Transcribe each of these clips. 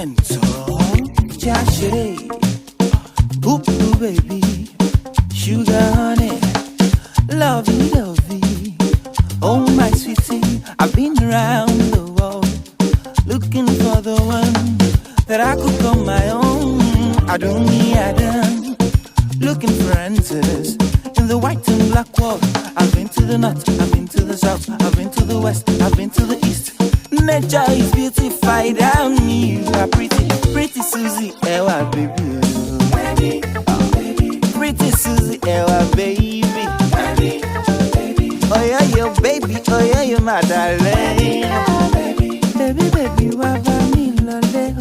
gentle, Jashire, poop baby, sugar honey, lovey lovey. Oh my sweetie, I've been around the world looking for the one that I could call my own. I don't need Adam, looking for answers in the white and black world. I've been to the north, I've been to the south, I've been to the west, I've been to the east. Nature is beautified and you are pretty, pretty Susie, Ewa baby. Pretty Susie, Ewa baby. Oh yeah, your baby, oh yeah, you're my darling. Baby, baby, what about me, lolly?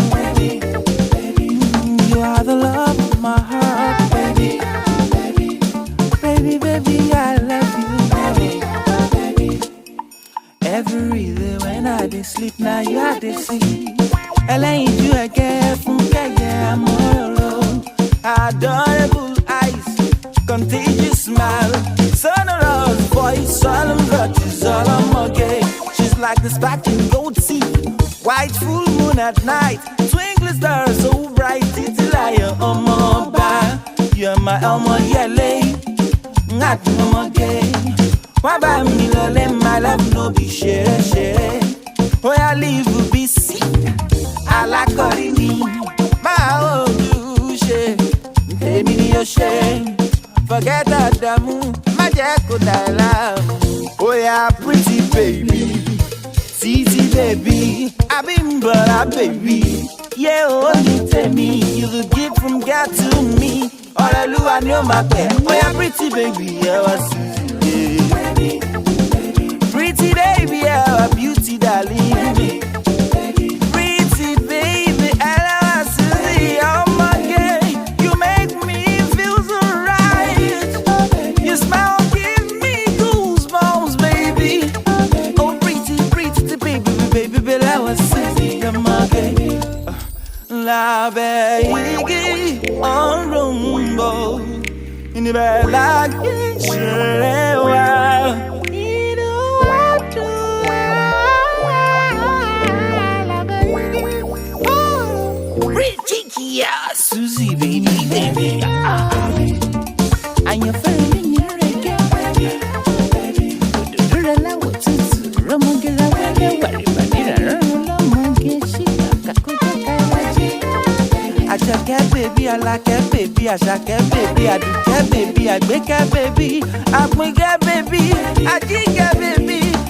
You are the love of my heart, baby. Baby, baby, I love you. Every day when I did sleep, now you are the sea. Elaine, you again, from yeah, I'm all alone. Adorable eyes, contagious smile, sonorous voice, solemn virtues, all I'm okay. She's like the sparkling gold sea, white full moon at night, twinkling stars so bright. It's like you're you're my Elmo Yele, not no gay. Why by me, lole, my love no be share, share. Where I live will be sick. I like me, my old douche. Baby, your shame. Forget that the moon, my jack could I love. Oh, yeah, pretty baby. Titi baby, I been brother baby. Yeah, only tell me you the gift from God to me. All I do, I know my pet. Oh, yeah, pretty baby, yeah, what's pretty baby, yeah, beauty darling. Pretty baby, I love Susie, oh my God, you make me feel so right. Your smile gives me goosebumps, baby. Oh, pretty, pretty baby, baby, baby, I was Susie, oh my God. La baby, on rumbo, in the bed like it's yeah, Susie, baby, baby. And your friend in your reggae. I just get baby, I like it, baby, I shake it, baby, I do get baby, I make it, baby, I make it, baby, I dig it, baby.